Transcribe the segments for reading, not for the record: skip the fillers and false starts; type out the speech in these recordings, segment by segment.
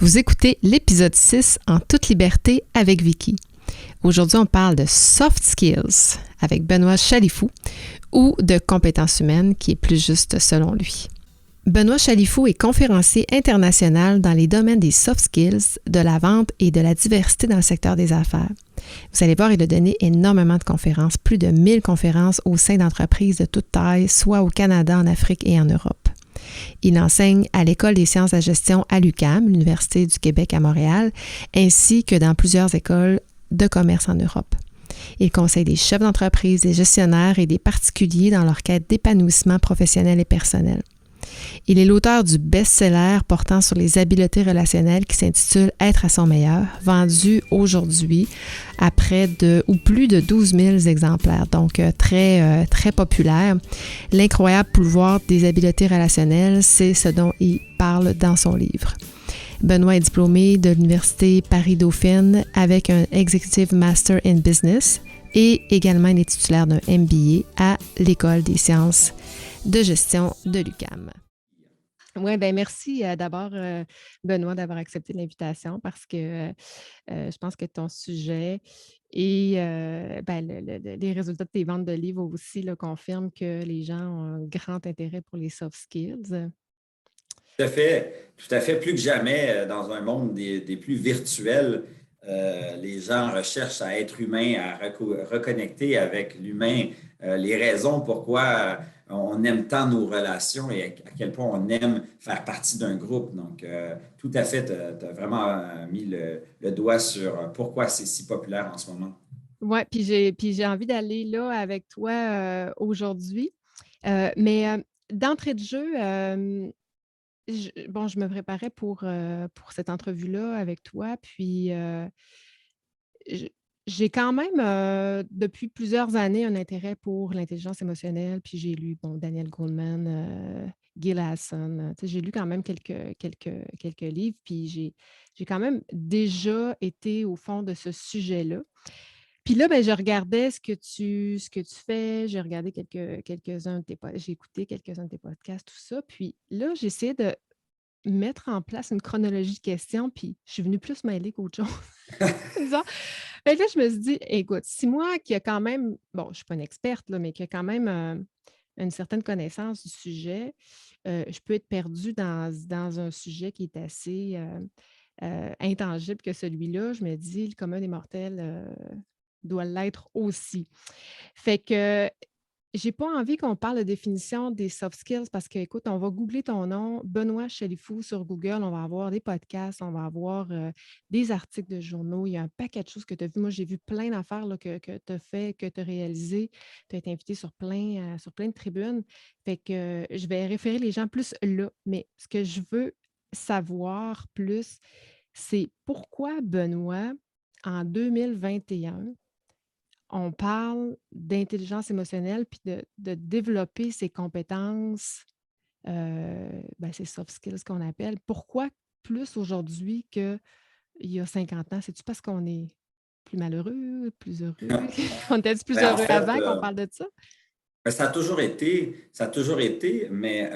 Vous écoutez l'épisode 6 en toute liberté avec Vicky. Aujourd'hui, on parle de soft skills avec Benoît Chalifou ou de compétences humaines qui est plus juste selon lui. Benoît Chalifou est conférencier international dans les domaines des soft skills, de la vente et de la diversité dans le secteur des affaires. Vous allez voir, il a donné énormément de conférences, plus de 1000 conférences au sein d'entreprises de toute taille, soit au Canada, en Afrique et en Europe. Il enseigne à l'École des sciences de la gestion à l'UQAM, l'Université du Québec à Montréal, ainsi que dans plusieurs écoles de commerce en Europe. Il conseille des chefs d'entreprise, des gestionnaires et des particuliers dans leur quête d'épanouissement professionnel et personnel. Il est l'auteur du best-seller portant sur les habiletés relationnelles qui s'intitule « Être à son meilleur », vendu aujourd'hui à près de ou plus de 12 000 exemplaires, donc très populaire. L'incroyable pouvoir des habiletés relationnelles, c'est ce dont il parle dans son livre. Benoît est diplômé de l'Université Paris-Dauphine avec un Executive Master in Business et également il est titulaire d'un MBA à l'École des sciences de gestion de l'UQAM. Oui, bien merci d'abord, Benoît, d'avoir accepté l'invitation parce que je pense que ton sujet et les résultats de tes ventes de livres aussi là, confirment que les gens ont un grand intérêt pour les soft skills. Tout à fait, tout à fait. Plus que jamais, dans un monde des plus virtuels, les gens recherchent à être humains, à reconnecter avec l'humain, les raisons pourquoi on aime tant nos relations et à quel point on aime faire partie d'un groupe. Donc, tout à fait, tu as vraiment mis le doigt sur pourquoi c'est si populaire en ce moment. Oui, puis j'ai envie d'aller là avec toi aujourd'hui. Mais d'entrée de jeu, je me préparais pour cette entrevue-là avec toi, puis j j'ai quand même, depuis plusieurs années, un intérêt pour l'intelligence émotionnelle, puis j'ai lu, bon, Daniel Goleman, Gil Hassan, tu sais, j'ai lu quand même quelques livres, puis j'ai quand même déjà été au fond de ce sujet-là. Puis là, ben, je regardais ce que tu fais, j'ai regardé quelques-uns de tes po j'ai écouté quelques-uns de tes podcasts, tout ça, puis là, j'ai essayé de mettre en place une chronologie de questions, puis je suis venue plus mêlée qu'autre chose. C'est ça. Fait que là, je me suis dit: «Écoute, si moi qui a quand même» bon, je ne suis pas une experte là, mais qui a quand même, une certaine connaissance du sujet, je peux être perdue dans un sujet qui est assez, intangible que celui-là. Je me dis: «Le commun des mortels, doit l'être aussi». Fait que j'ai pas envie qu'on parle de définition des soft skills parce que, écoute, on va googler ton nom, Benoît Chalifou sur Google, on va avoir des podcasts, on va avoir des articles de journaux. Il y a un paquet de choses que tu as vues. Moi, j'ai vu plein d'affaires là, que tu as fait, que tu as réalisées. Tu as été invité sur plein de tribunes. Fait que je vais référer les gens plus là. Mais ce que je veux savoir plus, c'est pourquoi Benoît, en 2021, on parle d'intelligence émotionnelle puis de développer ses compétences, ces soft skills qu'on appelle. Pourquoi plus aujourd'hui qu'il y a 50 ans? C'est-tu parce qu'on est plus malheureux, plus heureux? On était plus Ben, en heureux fait, avant qu'on parle de ça? ben, ça a toujours été, mais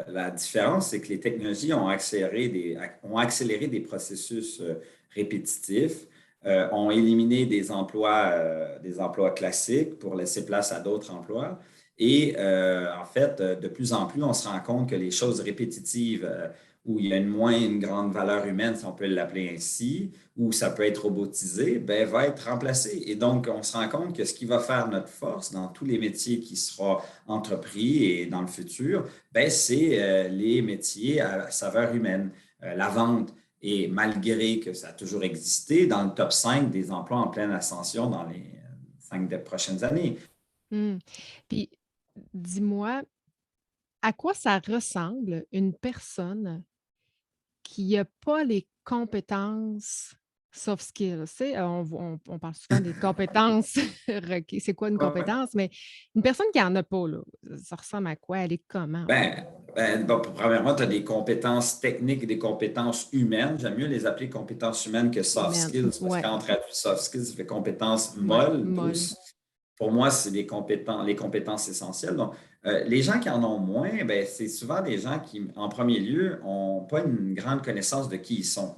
la différence, c'est que les technologies ont accéléré des processus répétitifs, ont éliminé des emplois classiques pour laisser place à d'autres emplois. Et en fait, de plus en plus, on se rend compte que les choses répétitives, où il y a une grande valeur humaine, si on peut l'appeler ainsi, ou ça peut être robotisé, ben, va être remplacé. Et donc, on se rend compte que ce qui va faire notre force dans tous les métiers qui seront entrepris et dans le futur, ben, c'est les métiers à saveur humaine, la vente. Et malgré que ça a toujours existé, dans le top 5 des emplois en pleine ascension dans les 5 prochaines années. Mmh. Puis, dis-moi, à quoi ça ressemble une personne qui a pas les compétences soft skills, tu sais, on parle souvent des compétences requises. C'est quoi une compétence? Mais une personne qui en a pas, là, ça ressemble à quoi? Elle est comment, en fait? Bon, premièrement, tu as des compétences techniques et des compétences humaines. J'aime mieux les appeler compétences humaines que soft Humaine. skills parce que Ouais, quand on traduit soft skills, ça fait compétences ouais, molles, molle. douces. Pour moi, c'est les compétences essentielles. Donc, les gens qui en ont moins, ben, c'est souvent des gens qui, en premier lieu, n'ont pas une grande connaissance de qui ils sont.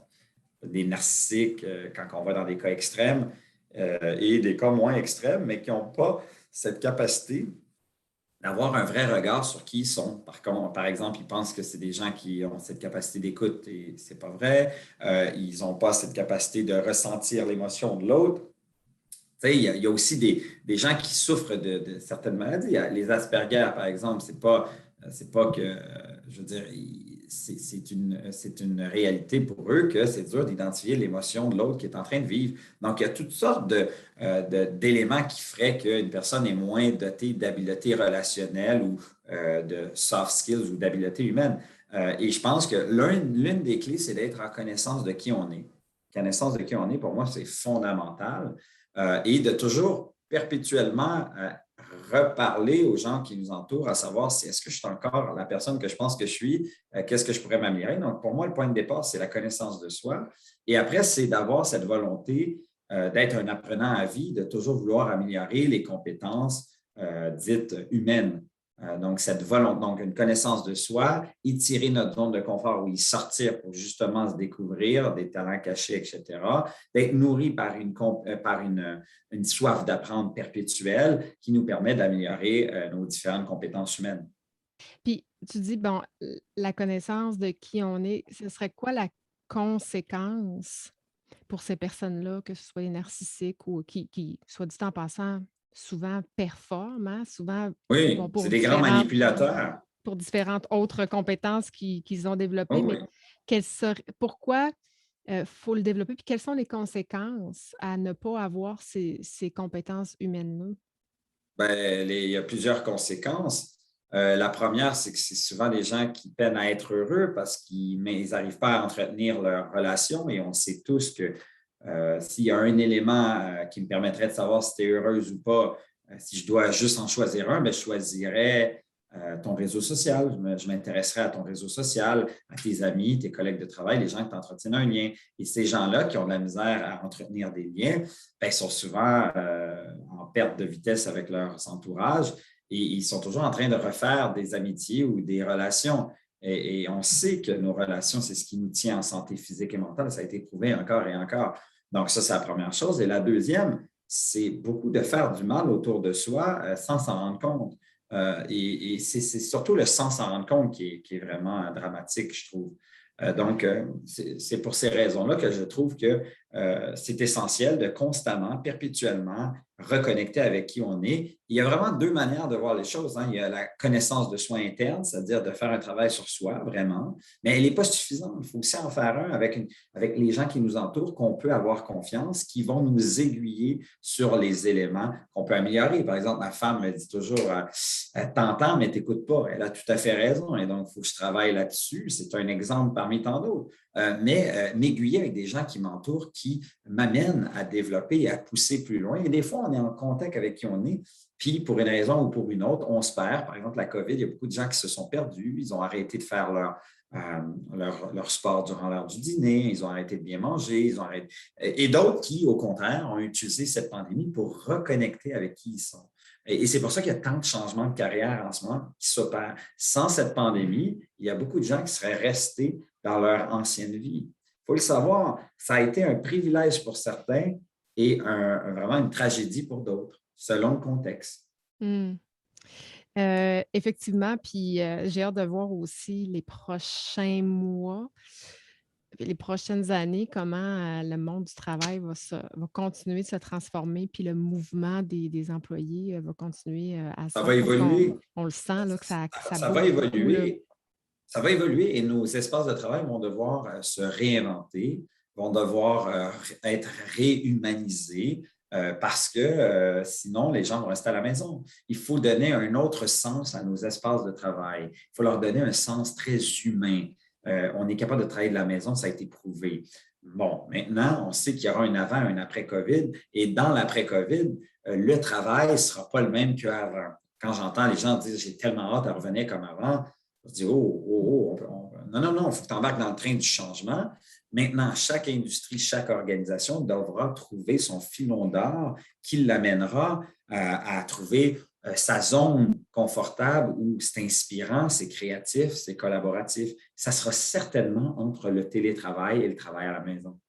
des narcissiques quand on va dans des cas extrêmes et des cas moins extrêmes, mais qui n'ont pas cette capacité d'avoir un vrai regard sur qui ils sont. Par exemple, ils pensent que c'est des gens qui ont cette capacité d'écoute et c'est pas vrai. Ils n'ont pas cette capacité de ressentir l'émotion de l'autre. Il y a aussi des gens qui souffrent de certaines maladies. Les Asperger, par exemple, c'est pas que, je veux dire, c'est une réalité pour eux que c'est dur d'identifier l'émotion de l'autre qui est en train de vivre. Donc, il y a toutes sortes d'éléments qui feraient qu'une personne est moins dotée d'habiletés relationnelles ou de soft skills ou d'habiletés humaines. Et je pense que l'une des clés, c'est d'être en connaissance de qui on est. Connaissance de qui on est, pour moi, c'est fondamental. Et de toujours perpétuellement reparler aux gens qui nous entourent, à savoir si est-ce que je suis encore la personne que je pense que je suis, qu'est-ce que je pourrais m'améliorer. Donc, pour moi, le point de départ, c'est la connaissance de soi. Et après, c'est d'avoir cette volonté d'être un apprenant à vie, de toujours vouloir améliorer les compétences dites humaines. Donc, cette volonté, donc une connaissance de soi, étirer notre zone de confort ou y sortir pour justement se découvrir des talents cachés, etc., d'être nourri par une soif d'apprendre perpétuelle qui nous permet d'améliorer nos différentes compétences humaines. Puis tu dis, bon, la connaissance de qui on est, ce serait quoi la conséquence pour ces personnes-là, que ce soit les narcissiques ou qui, soit dit en passant, souvent performent, hein, souvent bon, Oui, c'est des grands manipulateurs. pour différentes autres compétences qu'ils ont Oui, développées, mais oui. pourquoi il faut le développer? Puis quelles sont les conséquences à ne pas avoir ces compétences humaines-là? Ben, il y a plusieurs conséquences. La première, c'est que c'est souvent des gens qui peinent à être heureux parce qu'ils n'arrivent pas à entretenir leur relation et on sait tous que s'il y a un élément qui me permettrait de savoir si tu es heureuse ou pas, si je dois juste en choisir un, ben, je choisirais ton réseau social. Je m'intéresserais à ton réseau social, à tes amis, tes collègues de travail, les gens qui t'entretiennent un lien. Et ces gens-là qui ont de la misère à entretenir des liens, ben, sont souvent en perte de vitesse avec leurs entourages et ils sont toujours en train de refaire des amitiés ou des relations. Et on sait que nos relations, c'est ce qui nous tient en santé physique et mentale. Ça a été prouvé encore et encore. Donc, ça, c'est la première chose. Et la deuxième, c'est beaucoup de faire du mal autour de soi sans s'en rendre compte. Et c'est surtout le sans s'en rendre compte qui est vraiment dramatique, je trouve. Donc, c'est pour ces raisons-là que je trouve que c'est essentiel de constamment, perpétuellement reconnecter avec qui on est. Il y a vraiment deux manières de voir les choses, hein. Il y a la connaissance de soi interne, c'est-à-dire de faire un travail sur soi, vraiment, mais elle n'est pas suffisante. Il faut aussi en faire un avec les gens qui nous entourent, qu'on peut avoir confiance, qui vont nous aiguiller sur les éléments qu'on peut améliorer. Par exemple, ma femme me dit toujours t'entends, mais tu n'écoutes pas. Elle a tout à fait raison. Et donc, il faut que je travaille là-dessus. C'est un exemple parmi tant d'autres. Mais m'aiguiller avec des gens qui m'entourent, qui m'amènent à développer et à pousser plus loin. Et des fois, on est en contact avec qui on est, puis pour une raison ou pour une autre, on se perd. Par exemple, la COVID, il y a beaucoup de gens qui se sont perdus. Ils ont arrêté de faire leur sport durant l'heure du dîner, ils ont arrêté de bien manger, et d'autres qui, au contraire, ont utilisé cette pandémie pour reconnecter avec qui ils sont. Et c'est pour ça qu'il y a tant de changements de carrière en ce moment qui s'opèrent. Sans cette pandémie, il y a beaucoup de gens qui seraient restés dans leur ancienne vie. Il faut le savoir, ça a été un privilège pour certains et vraiment une tragédie pour d'autres, selon le contexte. Mmh. Effectivement, puis j'ai hâte de voir aussi les prochains mois, les prochaines années, comment le monde du travail va continuer de se transformer, puis le mouvement des employés va continuer à se Ça faire va parce qu'on évoluer. on le sent là, que ça Ça va bouge beaucoup, là. évoluer. Ça va évoluer et nos espaces de travail vont devoir se réinventer, vont devoir être réhumanisés parce que sinon, les gens vont rester à la maison. Il faut donner un autre sens à nos espaces de travail. Il faut leur donner un sens très humain. On est capable de travailler de la maison, ça a été prouvé. Bon, maintenant, on sait qu'il y aura un avant, un après COVID, et dans l'après-COVID, le travail ne sera pas le même qu'avant. Quand j'entends les gens dire j'ai tellement hâte à revenir comme avant, je dis, non, non, non, il faut que tu embarques dans le train du changement. Maintenant, chaque industrie, chaque organisation devra trouver son filon d'or qui l'amènera à trouver sa zone confortable où c'est inspirant, c'est créatif, c'est collaboratif. Ça sera certainement entre le télétravail et le travail à la maison.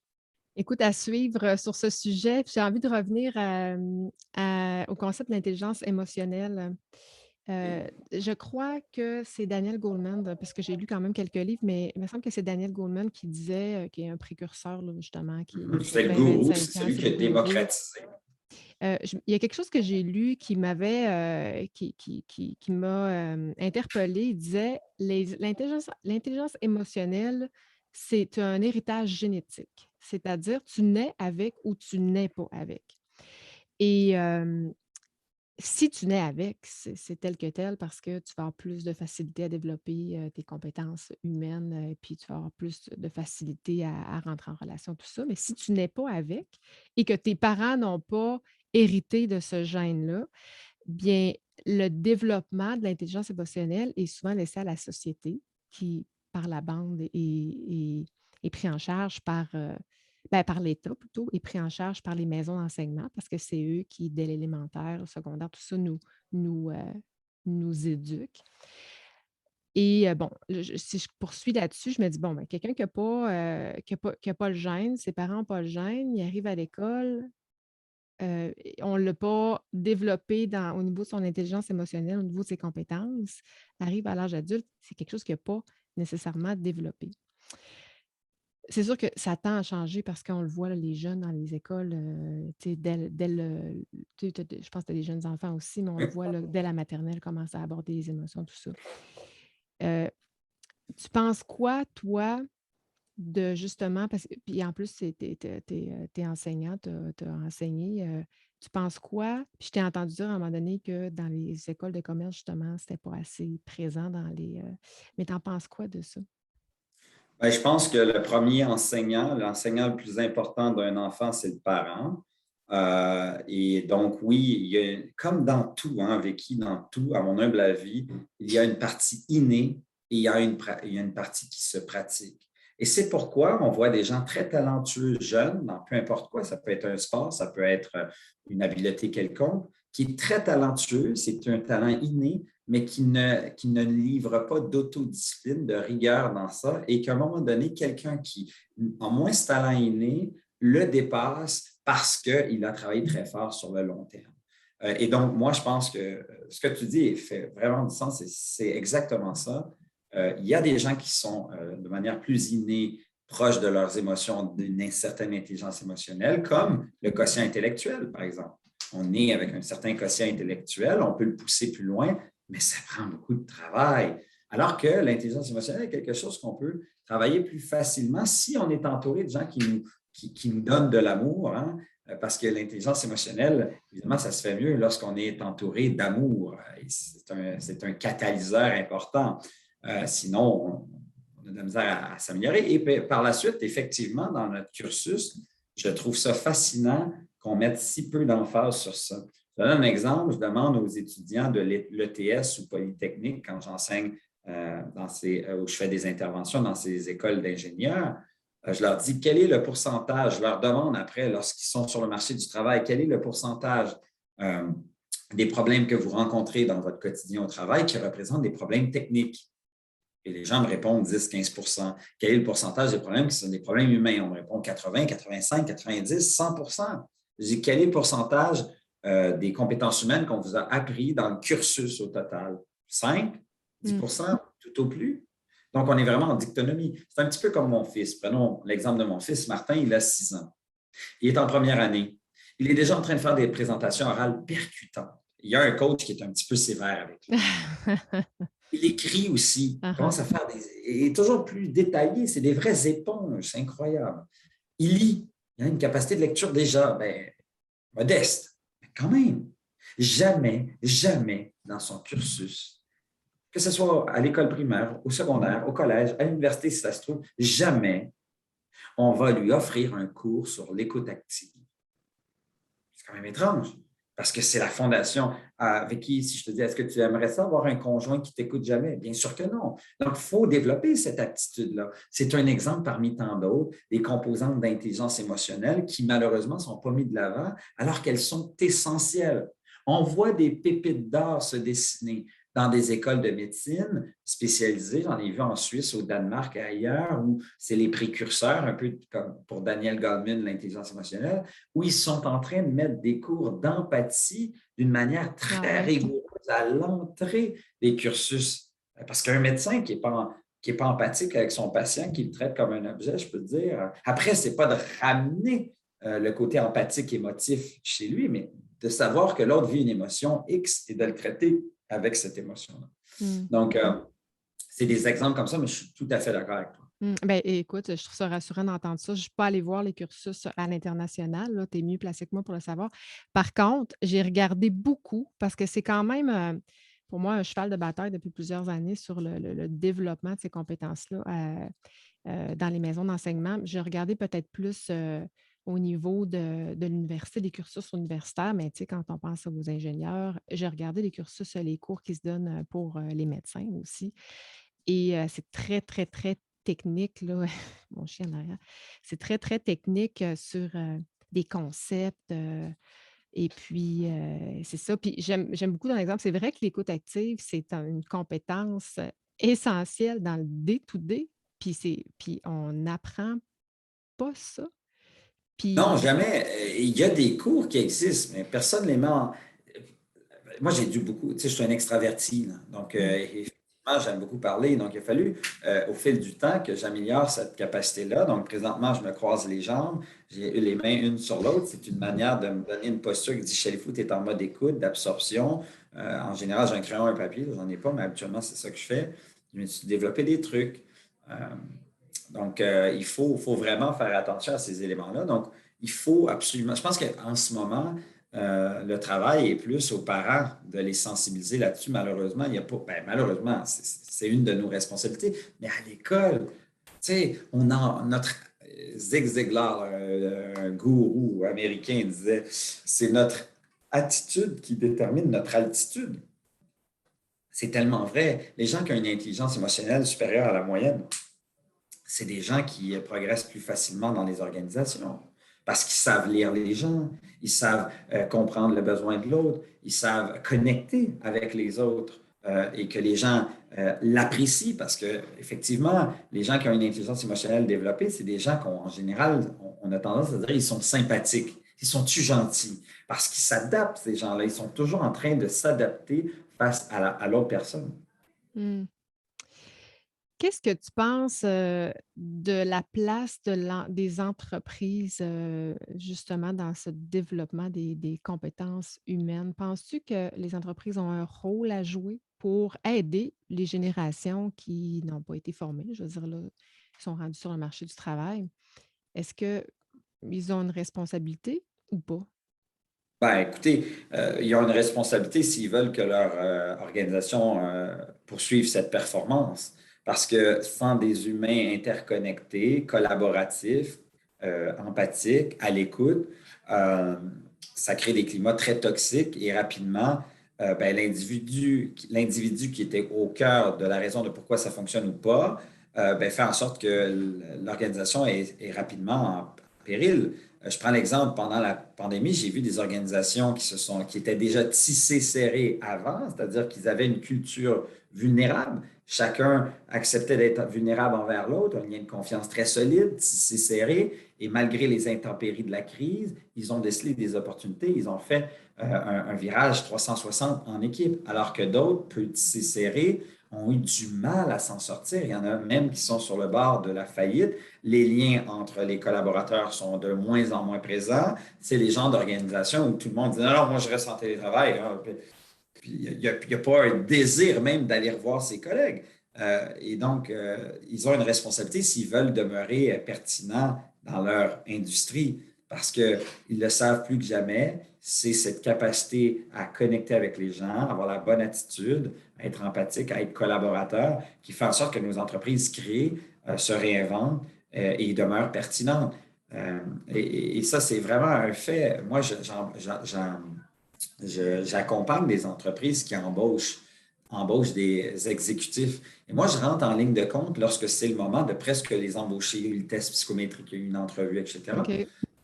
Écoute, à suivre sur ce sujet, puis j'ai envie de revenir au concept d'intelligence émotionnelle. Je crois que c'est Daniel Goleman, parce que j'ai lu quand même quelques livres, mais il me semble que c'est Daniel Goleman qui disait, qui est un précurseur, là, justement, qui ça C'est le fait gourou, c'est 25 ans, celui c'est qui le a gourou. démocratisé. Il y a quelque chose que j'ai lu qui m'avait, qui m'a interpellée. Il disait l'intelligence émotionnelle, c'est un héritage génétique. C'est-à-dire, tu nais avec ou tu nais pas avec. Et si tu nais avec, c'est tel que tel parce que tu vas avoir plus de facilité à développer tes compétences humaines, puis tu vas avoir plus de facilité à rentrer en relation, tout ça. Mais si tu n'es pas avec et que tes parents n'ont pas hérité de ce gène-là, bien, le développement de l'intelligence émotionnelle est souvent laissé à la société qui, par la bande, est pris en charge par l'État plutôt, est pris en charge par les maisons d'enseignement parce que c'est eux qui, dès l'élémentaire, au secondaire, tout ça, nous, euh, nous éduquent. Et bon, si je poursuis là-dessus, je me dis, bon, ben, quelqu'un qui n'a pas, qui a pas le gène, ses parents n'ont pas le gène, il arrive à l'école, on ne l'a pas développé au niveau de son intelligence émotionnelle, au niveau de ses compétences, arrive à l'âge adulte, c'est quelque chose qui n'a pas nécessairement développé. C'est sûr que ça tend à changer parce qu'on le voit, là, les jeunes dans les écoles, tu sais, dès le tu sais, je pense que tu as des jeunes enfants aussi, mais on le voit là, dès la maternelle, commencer à aborder les émotions, tout ça. Euh, Tu penses quoi, toi, de justement, parce que, puis en plus, tu es enseignant, tu as enseigné. Tu penses quoi? Puis je t'ai entendu dire à un moment donné que dans les écoles de commerce, justement, c'était pas assez présent dans les. Mais tu en penses quoi de ça? Ben, je pense que le premier l'enseignant le plus important d'un enfant, c'est le parent. Et donc, oui, comme dans tout, hein, Vicky, dans tout, à mon humble avis, il y a une partie innée et il y a une partie qui se pratique. Et c'est pourquoi on voit des gens très talentueux jeunes, dans peu importe quoi, ça peut être un sport, ça peut être une habileté quelconque, qui est très talentueux, c'est un talent inné, mais qui ne livre pas d'autodiscipline, de rigueur dans ça, et qu'à un moment donné, quelqu'un qui a moins ce talent inné le dépasse parce qu'il a travaillé très fort sur le long terme. Et donc, moi, je pense que ce que tu dis fait vraiment du sens, c'est exactement ça. Il y a des gens qui sont de manière plus innée proches de leurs émotions, d'une certaine intelligence émotionnelle, comme le quotient intellectuel, par exemple. On est avec un certain quotient intellectuel, on peut le pousser plus loin, mais ça prend beaucoup de travail. Alors que l'intelligence émotionnelle est quelque chose qu'on peut travailler plus facilement si on est entouré de gens qui nous donnent de l'amour, hein, parce que l'intelligence émotionnelle, évidemment, ça se fait mieux lorsqu'on est entouré d'amour. C'est un catalyseur important. Sinon, on a de la misère à s'améliorer. Et par la suite, effectivement, dans notre cursus, je trouve ça fascinant qu'on mette si peu d'emphase sur ça. Je donne un exemple, je demande aux étudiants de l'ETS ou Polytechnique, quand j'enseigne où je fais des interventions dans ces écoles d'ingénieurs, je leur dis quel est le pourcentage, je leur demande après, lorsqu'ils sont sur le marché du travail, quel est le pourcentage des problèmes que vous rencontrez dans votre quotidien au travail qui représentent des problèmes techniques. Et les gens me répondent 10-15 %. Quel est le pourcentage des problèmes qui sont des problèmes humains? On me répond 80, 85, 90, 100 %. Je dis quel est le pourcentage des compétences humaines qu'on vous a appris dans le cursus au total? 5, 10 %, tout au plus. Donc, on est vraiment en dictonomie. C'est un petit peu comme mon fils. Prenons l'exemple de mon fils, Martin, il a 6 ans. Il est en première année. Il est déjà en train de faire des présentations orales percutantes. Il y a un coach qui est un petit peu sévère avec lui. Il écrit aussi, il commence à faire il est toujours plus détaillé, c'est des vraies éponges, c'est incroyable. Il lit, il a une capacité de lecture déjà modeste, mais quand même. Jamais, jamais dans son cursus, que ce soit à l'école primaire, au secondaire, au collège, à l'université si ça se trouve, jamais on va lui offrir un cours sur l'écoute active. C'est quand même étrange, parce que c'est la fondation. Avec qui, si je te dis, est-ce que tu aimerais ça avoir un conjoint qui t'écoute jamais? Bien sûr que non. Donc, il faut développer cette aptitude-là. C'est un exemple parmi tant d'autres, des composantes d'intelligence émotionnelle qui, malheureusement, ne sont pas mises de l'avant, alors qu'elles sont essentielles. On voit des pépites d'or se dessiner. dans des écoles de médecine spécialisées. J'en ai vu en Suisse, au Danemark et ailleurs, où c'est les précurseurs, un peu comme pour Daniel Goleman, l'intelligence émotionnelle, où ils sont en train de mettre des cours d'empathie d'une manière Ah très ouais. rigoureuse à l'entrée des cursus. Parce qu'un médecin qui est pas empathique avec son patient, qui le traite comme un objet, je peux te dire. Après, ce n'est pas de ramener le côté empathique, émotif chez lui, mais de savoir que l'autre vit une émotion X et de le traiter avec cette émotion-là. Mm. Donc, c'est des exemples comme ça, mais je suis tout à fait d'accord avec toi. Ben, écoute, je trouve ça rassurant d'entendre ça. Je ne suis pas allée voir les cursus à l'international. Tu es mieux placé que moi pour le savoir. Par contre, j'ai regardé beaucoup parce que c'est quand même, pour moi, un cheval de bataille depuis plusieurs années sur le développement de ces compétences-là dans les maisons d'enseignement. J'ai regardé peut-être plus au niveau de l'université, des cursus universitaires, mais tu sais, quand on pense aux ingénieurs, j'ai regardé les cursus, les cours qui se donnent pour les médecins aussi. Et c'est très, très, très technique, là. Mon chien en arrière. C'est très, très technique sur des concepts. Et puis, c'est ça. Puis, j'aime beaucoup ton exemple. C'est vrai que l'écoute active, c'est une compétence essentielle dans le day-to-day. Puis on n'apprend pas ça. Non, Puis, jamais. Il y a des cours qui existent, mais personne ne les met en. Moi, j'ai dû beaucoup, tu sais, je suis un extraverti, là. Donc, mmh, effectivement, j'aime beaucoup parler. Donc, il a fallu, au fil du temps, que j'améliore cette capacité-là. Donc, présentement, je me croise les jambes, j'ai les mains une sur l'autre. C'est une manière de me donner une posture qui dit, Chalifou, tu es en mode écoute, d'absorption. En général, j'ai un crayon et un papier, j'en ai pas, mais habituellement, c'est ça que je fais. Je me suis développé des trucs. Euh, donc, faut vraiment faire attention à ces éléments-là. Donc, il faut absolument. Je pense qu'en ce moment, le travail est plus aux parents de les sensibiliser là-dessus. Malheureusement, il n'y a pas. Ben, malheureusement, c'est une de nos responsabilités. Mais à l'école, tu sais, on a notre Zig Ziglar, un gourou américain, disait c'est notre attitude qui détermine notre altitude. C'est tellement vrai. Les gens qui ont une intelligence émotionnelle supérieure à la moyenne, c'est des gens qui progressent plus facilement dans les organisations parce qu'ils savent lire les gens, ils savent comprendre le besoin de l'autre, ils savent connecter avec les autres et que les gens l'apprécient parce que effectivement, les gens qui ont une intelligence émotionnelle développée, c'est des gens qu'en général, on a tendance à dire ils sont sympathiques, ils sont-tu gentils parce qu'ils s'adaptent, ces gens-là, ils sont toujours en train de s'adapter face à l'autre personne. mmh. Qu'est-ce que tu penses, de la place des entreprises, justement dans ce développement des compétences humaines? Penses-tu que les entreprises ont un rôle à jouer pour aider les générations qui n'ont pas été formées? Je veux dire, là, qui sont rendues sur le marché du travail. Est-ce qu'ils ont une responsabilité ou pas? Ben, écoutez, ils ont une responsabilité s'ils veulent que leur organisation poursuive cette performance. Parce que sans des humains interconnectés, collaboratifs, empathiques, à l'écoute, euh, ça crée des climats très toxiques et rapidement, ben, l'individu qui était au cœur de la raison de pourquoi ça fonctionne ou pas, ben, fait en sorte que l'organisation est rapidement en péril. Je prends l'exemple, pendant la pandémie, j'ai vu des organisations qui étaient déjà tissées serrées avant, c'est-à-dire qu'ils avaient une culture vulnérable. Chacun acceptait d'être vulnérable envers l'autre, un lien de confiance très solide, tissé serré, et malgré les intempéries de la crise, ils ont décelé des opportunités, ils ont fait un virage 360 en équipe, alors que d'autres, peu tissés serrés, ont eu du mal à s'en sortir. Il y en a même qui sont sur le bord de la faillite. Les liens entre les collaborateurs sont de moins en moins présents. C'est les gens d'organisation où tout le monde dit non, non, moi je reste en télétravail, hein. Puis il n'y a pas un désir même d'aller revoir ses collègues. Et donc, ils ont une responsabilité s'ils veulent demeurer pertinents dans leur industrie parce qu'ils le savent plus que jamais. C'est cette capacité à connecter avec les gens, avoir la bonne attitude, à être empathique, à être collaborateur, qui fait en sorte que nos entreprises créent, se réinventent et demeurent pertinentes. Et ça, c'est vraiment un fait. Moi, j'accompagne des entreprises qui embauchent des exécutifs. Et moi, je rentre en ligne de compte lorsque c'est le moment de presque les embaucher, il y a eu le test psychométrique, il y a eu une entrevue, etc. OK.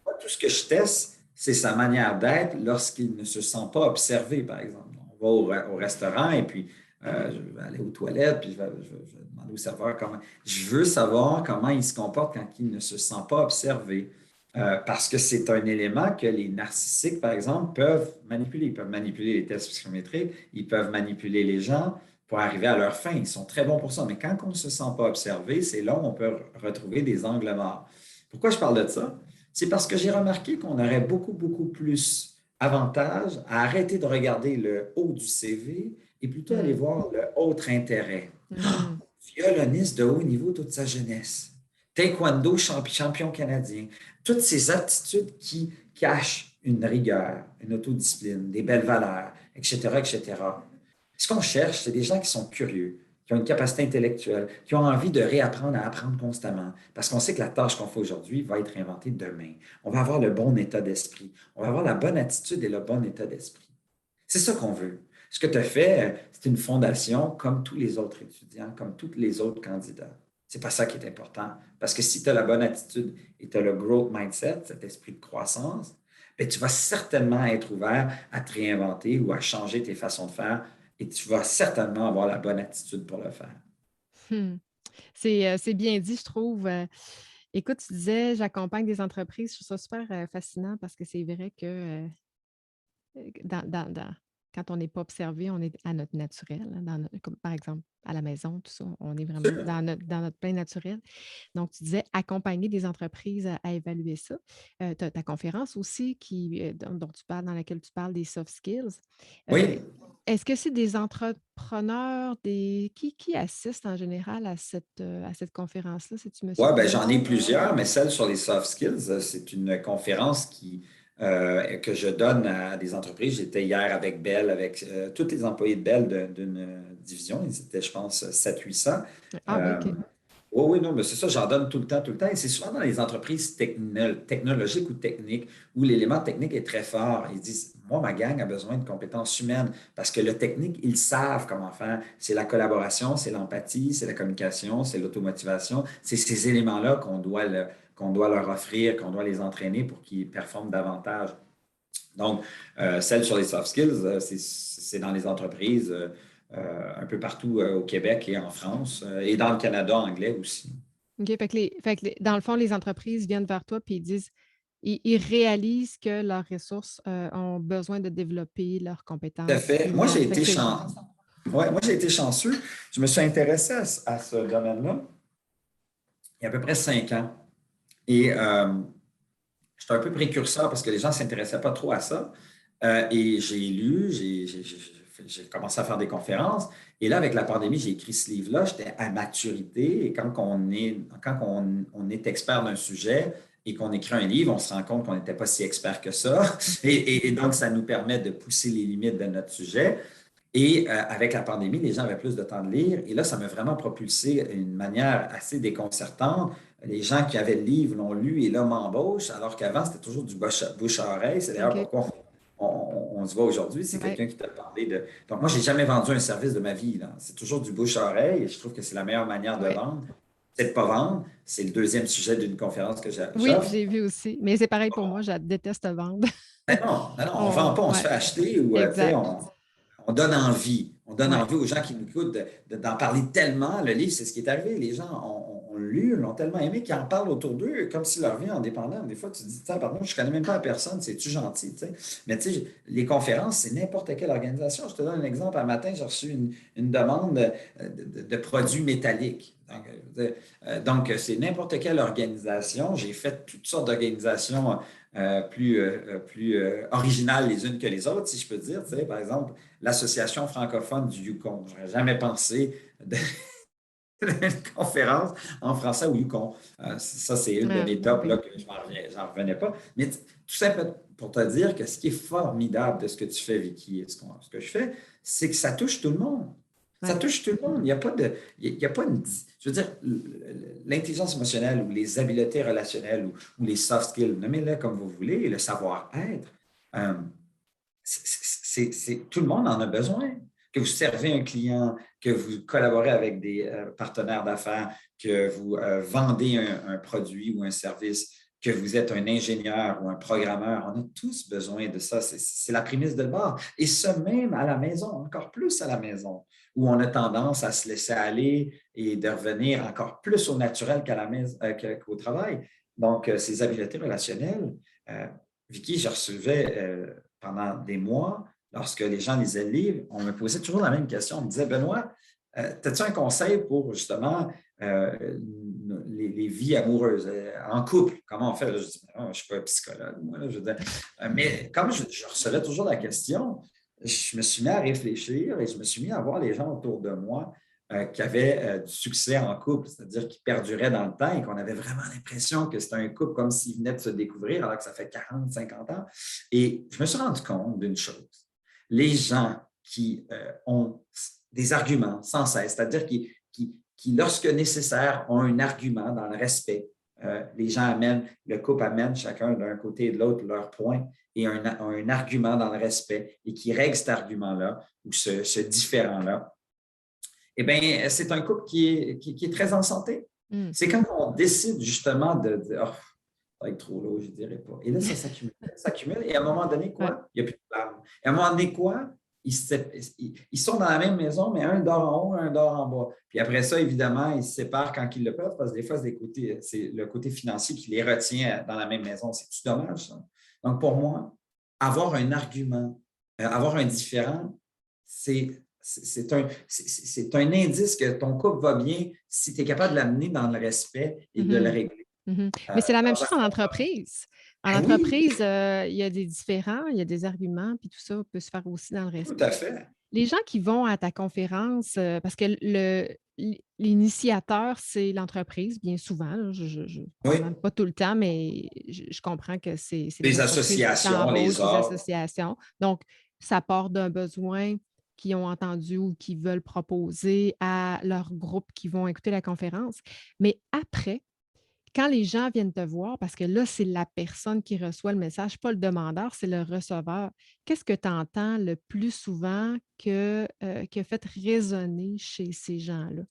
Moi, tout ce que je teste, c'est sa manière d'être lorsqu'il ne se sent pas observé, par exemple. On va au restaurant et puis je vais aller aux toilettes, puis je vais demander au serveur comment. Je veux savoir comment il se comporte quand il ne se sent pas observé. Parce que c'est un élément que les narcissiques, par exemple, peuvent manipuler. Ils peuvent manipuler les tests psychométriques, ils peuvent manipuler les gens pour arriver à leur fin. Ils sont très bons pour ça. Mais quand on ne se sent pas observé, c'est là où on peut retrouver des angles morts. Pourquoi je parle de ça? C'est parce que j'ai remarqué qu'on aurait beaucoup, beaucoup plus avantage à arrêter de regarder le haut du CV et plutôt aller Mm. voir le autre intérêt. Mhm. Violoniste de haut niveau toute sa jeunesse. Taekwondo champion canadien. Toutes ces aptitudes qui cachent une rigueur, une autodiscipline, des belles valeurs, etc., etc. Ce qu'on cherche, c'est des gens qui sont curieux, qui ont une capacité intellectuelle, qui ont envie de réapprendre à apprendre constamment, parce qu'on sait que la tâche qu'on fait aujourd'hui va être inventée demain. On va avoir le bon état d'esprit, on va avoir la bonne attitude et le bon état d'esprit. C'est ça qu'on veut. Ce que tu as fait, c'est une fondation comme tous les autres étudiants, comme tous les autres candidats. C'est pas ça qui est important. Parce que si tu as la bonne attitude et tu as le growth mindset, cet esprit de croissance, bien, tu vas certainement être ouvert à te réinventer ou à changer tes façons de faire et tu vas certainement avoir la bonne attitude pour le faire. Hmm. C'est bien dit, je trouve. Écoute, tu disais, j'accompagne des entreprises. Je trouve ça super fascinant parce que c'est vrai que quand on n'est pas observé, on est à notre naturel, hein, comme par exemple à la maison, tout ça, on est vraiment dans notre plein naturel. Donc, tu disais accompagner des entreprises à évaluer ça. Tu as ta conférence aussi dont tu parles, dans laquelle tu parles des soft skills. Euh, Oui, Est-ce que c'est des entrepreneurs, qui assistent en général à cette conférence-là? C'est-tu monsieur, ouais, tout ben, le j'en ai monde? plusieurs, mais celle sur les soft skills, c'est une conférence que je donne à des entreprises. J'étais hier avec Bell, avec tous les employés de Bell d'une division. Ils étaient, je pense, 700-800. Ah oui, OK. Oui, oui, non, mais c'est ça, j'en donne tout le temps, tout le temps. Et c'est souvent dans les entreprises technologiques ou techniques où l'élément technique est très fort. Ils disent, moi, ma gang a besoin de compétences humaines parce que le technique, ils savent comment faire. C'est la collaboration, c'est l'empathie, c'est la communication, c'est l'automotivation. C'est ces éléments-là qu'on doit leur offrir, qu'on doit les entraîner pour qu'ils performent davantage. Donc, celle sur les soft skills, c'est dans les entreprises un peu partout au Québec et en France et dans le Canada anglais aussi. OK. Dans le fond, les entreprises viennent vers toi puis ils disent, ils réalisent que leurs ressources ont besoin de développer leurs Tout à compétences fait. humaines. Fait que c'est. Ouais, moi, j'ai été chanceux. Je me suis intéressé à ce domaine-là il y a à peu près 5 ans. Et j'étais un peu précurseur parce que les gens ne s'intéressaient pas trop à ça. Et j'ai lu, j'ai commencé à faire des conférences. Et là, avec la pandémie, j'ai écrit ce livre-là. J'étais à maturité. Et quand on est expert d'un sujet et qu'on écrit un livre, on se rend compte qu'on n'était pas si expert que ça. Et donc, ça nous permet de pousser les limites de notre sujet. Et avec la pandémie, les gens avaient plus de temps de lire. Et là, ça m'a vraiment propulsé d'une manière assez déconcertante. Les gens qui avaient le livre l'ont lu et là m'embauchent, alors qu'avant, c'était toujours du bouche à oreille. C'est d'ailleurs OK. pourquoi on se voit aujourd'hui. C'est Ouais. quelqu'un qui t'a parlé de. Donc, moi, je n'ai jamais vendu un service de ma vie, là. C'est toujours du bouche à oreille et je trouve que c'est la meilleure manière de Ouais. vendre. C'est de ne pas vendre. C'est le deuxième sujet d'une conférence que Oui, j'offre. j'ai vu aussi. Mais c'est pareil pour moi, je déteste vendre. Mais non, non, non, on ne vend pas, on se Ouais, fait acheter ou tu sais, exact. on donne envie. On donne Ouais. envie aux gens qui nous écoutent d'en parler tellement. Le livre, c'est ce qui est arrivé. Les gens ont lu, l'ont tellement aimé qu'ils en parlent autour d'eux comme si leur vie en dépendait. Des fois, tu te dis, tiens, pardon, je ne connais même pas la personne, c'est-tu gentil? Tu sais? Mais tu sais, les conférences, c'est n'importe quelle organisation. Je te donne un exemple. Un matin, j'ai reçu une demande de produits métalliques. Donc, c'est n'importe quelle organisation. J'ai fait toutes sortes d'organisations plus originales les unes que les autres, si je peux dire. Tu sais, par exemple, l'Association francophone du Yukon. Je n'aurais jamais pensé de une conférence en français au Yukon. Ça, c'est une de Ah, mes OK. tops là, que je n'en revenais pas. Mais tout ça pour te dire que ce qui est formidable de ce que tu fais, Vicky, et ce que je fais, c'est que ça touche tout le monde. Ça Ouais. touche tout le monde. Il n'y a pas de. Il y a pas une. Je veux dire, l'intelligence émotionnelle ou les habiletés relationnelles ou les soft skills, nommez-les comme vous voulez, le savoir-être, euh, tout le monde en a besoin. Que vous servez un client, que vous collaborez avec des partenaires d'affaires, que vous vendez un produit ou un service, que vous êtes un ingénieur ou un programmeur. On a tous besoin de ça. C'est la prémisse de base. Et ce même à la maison, encore plus à la maison, où on a tendance à se laisser aller et de revenir encore plus au naturel qu'à la maison, qu'au travail. Donc, ces habiletés relationnelles, Vicky, je recevais pendant des mois, lorsque les gens lisaient le livre, on me posait toujours la même question. On me disait, Benoît, as-tu un conseil pour justement les vies amoureuses, en couple? Comment on fait? Là, je dis, oh, je ne suis pas un psychologue, moi. Là, je dis, mais comme je recevais toujours la question, je me suis mis à réfléchir et je me suis mis à voir les gens autour de moi qui avaient du succès en couple, c'est-à-dire qui perduraient dans le temps et qu'on avait vraiment l'impression que c'était un couple comme s'ils venaient de se découvrir alors que ça fait 40, 50 ans. Et je me suis rendu compte d'une chose. Les gens qui ont des arguments sans cesse, c'est-à-dire qui, lorsque nécessaire, ont un argument dans le respect. Les gens amènent, le couple amène chacun d'un côté et de l'autre leur point et un argument dans le respect et qui règle cet argument-là ou ce différent-là. Eh bien, c'est un couple qui est très en santé. Mm. C'est quand on décide justement de oh, ça va être trop lourd, je ne dirais pas. Et là, ça s'accumule. Et à un moment donné, quoi? Il n'y a plus de flamme. Et à un moment donné, quoi? Ils sont dans la même maison, mais un dort en haut, un dort en bas. Puis après ça, évidemment, ils se séparent quand ils le peuvent, parce que des fois, c'est le côté financier qui les retient dans la même maison. C'est-tu dommage, ça? Donc, pour moi, avoir un argument, avoir un différent, c'est un indice que ton couple va bien si tu es capable de l'amener dans le respect et de le régler. Mais c'est la même chose en entreprise. En Ben oui, entreprise, il y a des différends, il y a des arguments, puis tout ça peut se faire aussi dans le tout respect. à fait. Les gens qui vont à ta conférence, parce que l'initiateur, c'est l'entreprise, bien souvent, là, Oui, même pas tout le temps, mais je comprends que c'est les les entreprises qui associations, les t'embauchent, les ordres. associations. Donc, ça part d'un besoin qu'ils ont entendu ou qu'ils veulent proposer à leur groupe qui vont écouter la conférence. Mais après, quand les gens viennent te voir, parce que là, c'est la personne qui reçoit le message, pas le demandeur, c'est le receveur. Qu'est-ce que tu entends le plus souvent qui a fait résonner chez ces gens-là?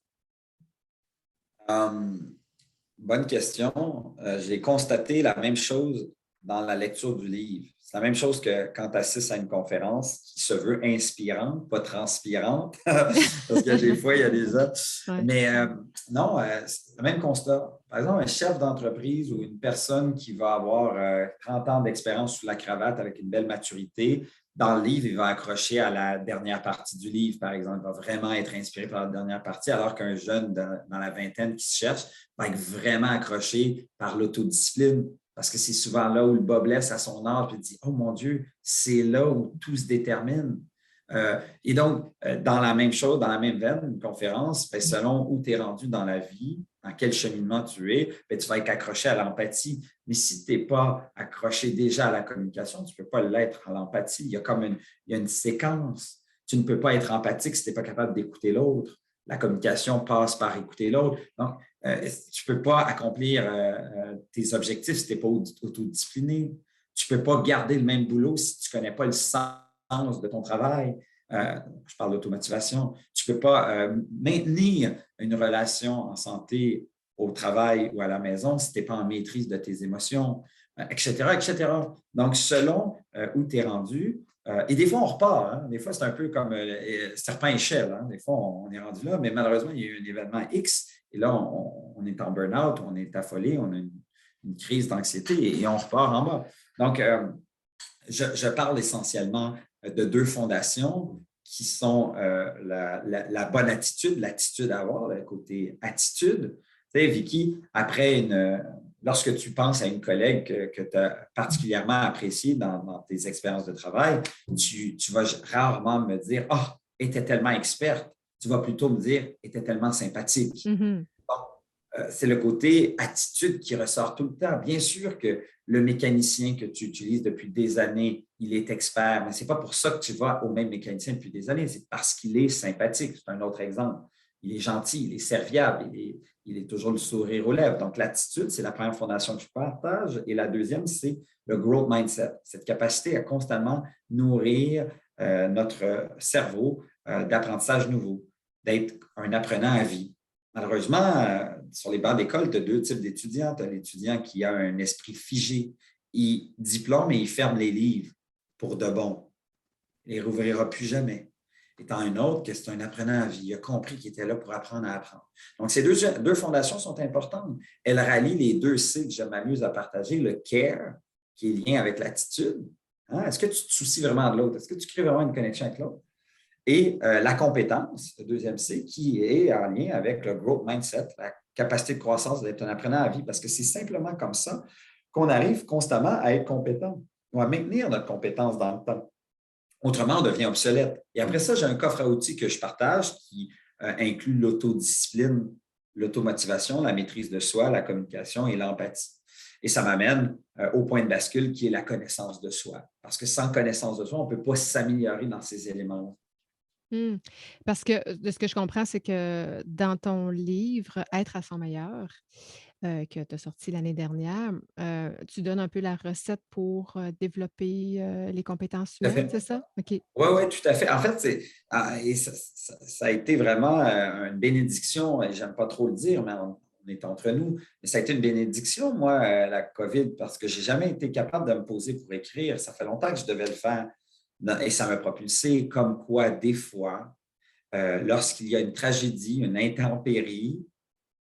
Bonne question. J'ai constaté la même chose dans la lecture du livre. C'est la même chose que quand tu assistes à une conférence qui se veut inspirante, pas transpirante, parce que des fois, il y a des autres. Ouais. Mais non, c'est le même constat. Par exemple, un chef d'entreprise ou une personne qui va avoir 30 ans d'expérience sous la cravate avec une belle maturité, dans le livre, il va accrocher à la dernière partie du livre, par exemple. Il va vraiment être inspiré par la dernière partie, alors qu'un jeune dans la vingtaine qui se cherche va être vraiment accroché par l'autodiscipline, parce que c'est souvent là où le bas blesse à son âge, et dit, oh mon Dieu, c'est là où tout se détermine. Et donc, dans la même chose, dans la même veine, une conférence, bien, selon où tu es rendu dans la vie, dans quel cheminement tu es, bien, tu vas être accroché à l'empathie. Mais si tu n'es pas accroché déjà à la communication, tu ne peux pas l'être à l'empathie. Il y a comme il y a une séquence. Tu ne peux pas être empathique si tu n'es pas capable d'écouter l'autre. La communication passe par écouter l'autre. Donc, tu ne peux pas accomplir tes objectifs si tu n'es pas autodiscipliné. Tu ne peux pas garder le même boulot si tu ne connais pas le sens de ton travail. Je parle d'automotivation. Tu ne peux pas maintenir une relation en santé au travail ou à la maison si tu n'es pas en maîtrise de tes émotions, etc., etc. Donc, selon où tu es rendu, et des fois, on repart. Hein? Des fois, c'est un peu comme serpent-échelle. Hein? Des fois, on est rendu là, mais malheureusement, il y a eu un événement X et là, on est en burn-out, on est affolé, on a une crise d'anxiété et on repart en bas. Donc, je parle essentiellement de deux fondations qui sont la bonne attitude, l'attitude à avoir, le côté attitude. Tu sais, Vicky, lorsque tu penses à une collègue que tu as particulièrement appréciée dans tes expériences de travail, tu vas rarement me dire « Ah, elle était tellement experte ». Tu vas plutôt me dire « Elle était tellement sympathique ». Mm-hmm. C'est le côté attitude qui ressort tout le temps. Bien sûr que le mécanicien que tu utilises depuis des années, il est expert, mais ce n'est pas pour ça que tu vas au même mécanicien depuis des années, c'est parce qu'il est sympathique. C'est un autre exemple. Il est gentil, il est serviable, il est toujours le sourire aux lèvres. Donc, l'attitude, c'est la première fondation que je partage. Et la deuxième, c'est le growth mindset, cette capacité à constamment nourrir notre cerveau d'apprentissage nouveau, d'être un apprenant à vie. Malheureusement, sur les bancs d'école, tu as deux types d'étudiants. Tu as l'étudiant qui a un esprit figé. Il diplôme et il ferme les livres pour de bon. Il ne les rouvrira plus jamais. Et tu as un autre que c'est un apprenant à vie. Il a compris qu'il était là pour apprendre à apprendre. Donc, ces deux fondations sont importantes. Elles rallient les deux C que je m'amuse à partager, le care, qui est lié avec l'attitude. Hein? Est-ce que tu te soucies vraiment de l'autre? Est-ce que tu crées vraiment une connexion avec l'autre? Et la compétence, le deuxième C, qui est en lien avec le growth mindset, la capacité de croissance d'être un apprenant à vie, parce que c'est simplement comme ça qu'on arrive constamment à être compétent ou à maintenir notre compétence dans le temps. Autrement, on devient obsolète. Et après ça, j'ai un coffre à outils que je partage qui inclut l'autodiscipline, l'automotivation, la maîtrise de soi, la communication et l'empathie. Et ça m'amène au point de bascule qui est la connaissance de soi. Parce que sans connaissance de soi, on ne peut pas s'améliorer dans ces éléments. Mmh. Parce que de ce que je comprends, c'est que dans ton livre «Être à son meilleur», que tu as sorti l'année dernière, tu donnes un peu la recette pour, développer, les compétences Tout à humaines, fait. c'est ça? OK. Oui, oui, tout à fait. En fait, et ça a été vraiment une bénédiction, et j'aime pas trop le dire, mais on est entre nous, mais ça a été une bénédiction, moi, la COVID, parce que j'ai jamais été capable de me poser pour écrire. Ça fait longtemps que je devais le faire et ça m'a propulsé comme quoi, des fois, lorsqu'il y a une tragédie, une intempérie,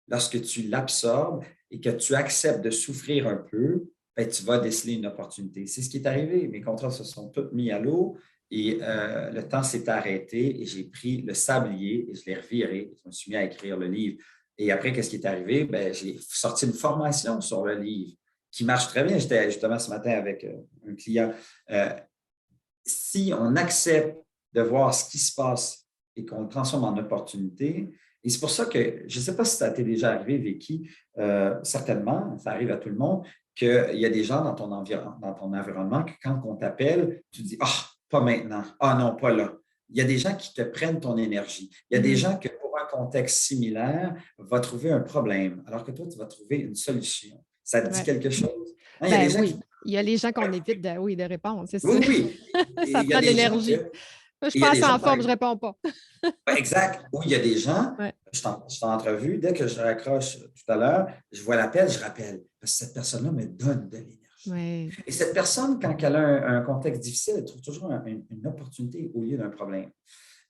lorsque tu l'absorbes et que tu acceptes de souffrir un peu, ben, tu vas déceler une opportunité. C'est ce qui est arrivé. Mes contrats se sont tous mis à l'eau et le temps s'est arrêté et j'ai pris le sablier et je l'ai reviré. Je me suis mis à écrire le livre. Et après, qu'est-ce qui est arrivé? Ben, j'ai sorti une formation sur le livre qui marche très bien. J'étais justement ce matin avec un client. Si on accepte de voir ce qui se passe et qu'on le transforme en opportunité, et c'est pour ça que, je ne sais pas si ça t'est déjà arrivé, Vicky, certainement, ça arrive à tout le monde, qu'il y a des gens dans ton environnement que quand on t'appelle, tu dis « Ah, pas maintenant. Ah non, pas là. » Il y a des gens qui te prennent ton énergie. Il y a des Mmh. gens que pour un contexte similaire, vont trouver un problème, alors que toi, tu vas trouver une solution. Ça te dit Ouais. quelque chose? Hein, il y a Ben des gens qui… oui, il y a les gens qu'on évite de oui, de répondre, c'est Oui, sûr. oui. Et Ça il y a prend de des gens que… l'énergie. Moi, je Il suis y a pas des assez gens, en par forme, je exemple… réponds pas. Ouais, exact. Ou il y a des gens, Ouais. je suis en entrevue, dès que je raccroche tout à l'heure, je vois l'appel, je rappelle. Parce que cette personne-là me donne de l'énergie. Ouais. Et cette personne, quand elle a un contexte difficile, elle trouve toujours une opportunité au lieu d'un problème.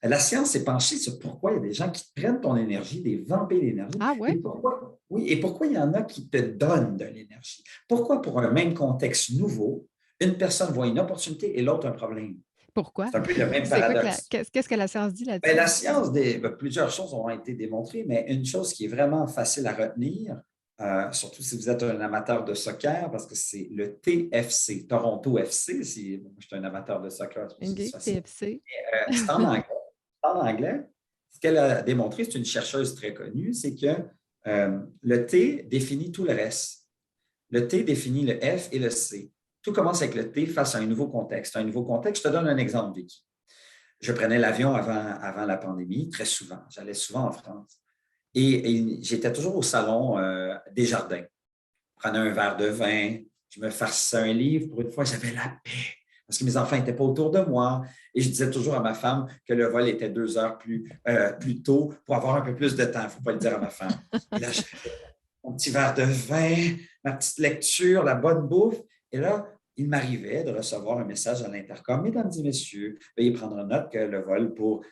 La science s'est penchée sur pourquoi il y a des gens qui prennent ton énergie, des vampires d'énergie, Ah et ouais? pourquoi, oui, et pourquoi il y en a qui te donnent de l'énergie. Pourquoi, pour un même contexte nouveau, une personne voit une opportunité et l'autre un problème? Pourquoi? C'est un peu le même C'est quoi que paradoxe. qu'est-ce que la science dit Bien, là-dessus? la science, plusieurs choses ont été démontrées, mais une chose qui est vraiment facile à retenir, surtout si vous êtes un amateur de soccer, parce que c'est le TFC, Toronto FC. Si, moi, je suis un amateur de soccer, c'est pour ça que c'est OK, facile. TFC. C'est en anglais. En anglais, ce qu'elle a démontré, c'est une chercheuse très connue, c'est que le T définit tout le reste. Le T définit le F et le C. Tout commence avec le T face à un nouveau contexte. Un nouveau contexte, je te donne un exemple, Vicky. Je prenais l'avion avant la pandémie, très souvent. J'allais souvent en France. Et j'étais toujours au salon Desjardins. Je prenais un verre de vin, je me farcissais un livre. Pour une fois, j'avais la paix parce que mes enfants n'étaient pas autour de moi. Et je disais toujours à ma femme que le vol était 2 heures plus tôt pour avoir un peu plus de temps. Il ne faut pas le dire à ma femme. Et là, j'avais mon petit verre de vin, ma petite lecture, la bonne bouffe. Et là, il m'arrivait de recevoir un message à l'intercom. Mesdames et messieurs, veuillez prendre note que le vol pour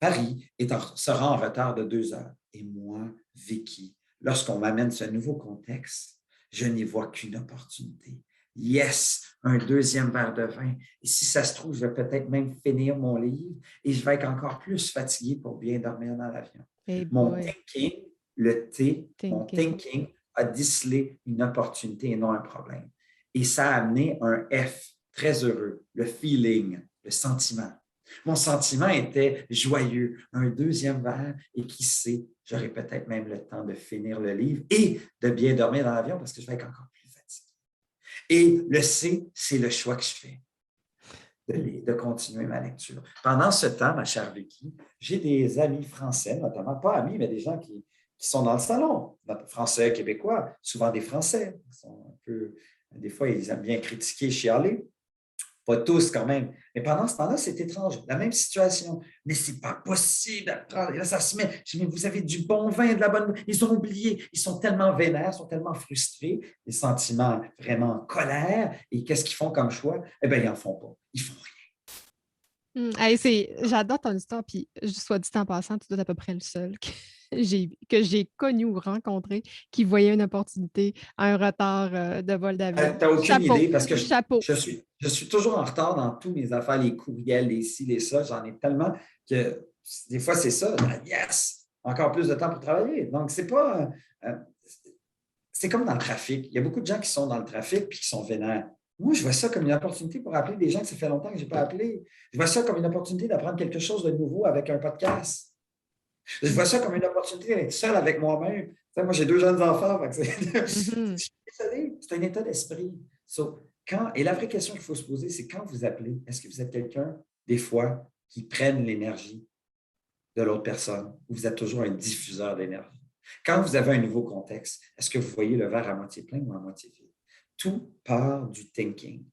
Paris sera en retard de 2 heures. Et moi, Vicky, lorsqu'on m'amène ce nouveau contexte, je n'y vois qu'une opportunité. Yes, un deuxième verre de vin. Et si ça se trouve, je vais peut-être même finir mon livre et je vais être encore plus fatigué pour bien dormir dans l'avion. Hey Mon boy, thinking, le T, mon thinking. thinking a décelé une opportunité et non un problème. Et ça a amené un F très heureux, le feeling, le sentiment. Mon sentiment était joyeux, un deuxième verre, et qui sait, j'aurai peut-être même le temps de finir le livre et de bien dormir dans l'avion parce que je vais être encore plus fatigué. Et le C, c'est le choix que je fais de continuer ma lecture. Pendant ce temps, ma chère Vicky, j'ai des amis français, notamment, pas amis, mais des gens qui sont dans le salon, français, québécois, souvent des Français. Ils sont un peu, des fois, ils aiment bien critiquer, chialer. Pas tous quand même. Mais pendant ce temps-là, c'est étrange. La même situation. Mais c'est pas possible d'apprendre. Et là, ça se met. Je dis, mais vous avez du bon vin, de la bonne. Ils ont oublié. Ils sont tellement vénères, ils sont tellement frustrés, des sentiments vraiment en colère. Et qu'est-ce qu'ils font comme choix? Eh bien, ils n'en font pas. Ils font Hey, j'adore ton histoire, puis soit dit en passant, tu dois être à peu près le seul que j'ai connu ou rencontré qui voyait une opportunité à un retard de vol d'avion. Tu n'as aucune Chapeau, idée parce que chapeau. je suis toujours en retard dans tous mes affaires, les courriels, les ci, les ça. J'en ai tellement que des fois, c'est ça. Yes! Encore plus de temps pour travailler. Donc, c'est pas. C'est comme dans le trafic. Il y a beaucoup de gens qui sont dans le trafic et qui sont vénères. Moi, je vois ça comme une opportunité pour appeler des gens que ça fait longtemps que je n'ai pas appelé. Je vois ça comme une opportunité d'apprendre quelque chose de nouveau avec un podcast. Je vois ça comme une opportunité d'être seul avec moi-même. Tu sais, moi, j'ai 2 jeunes enfants. Je Mhm. suis désolé, c'est un état d'esprit. Et la vraie question qu'il faut se poser, c'est quand vous appelez, est-ce que vous êtes quelqu'un, des fois, qui prenne l'énergie de l'autre personne ou vous êtes toujours un diffuseur d'énergie? Quand vous avez un nouveau contexte, est-ce que vous voyez le verre à moitié plein ou à moitié vide? Tout part du thinking.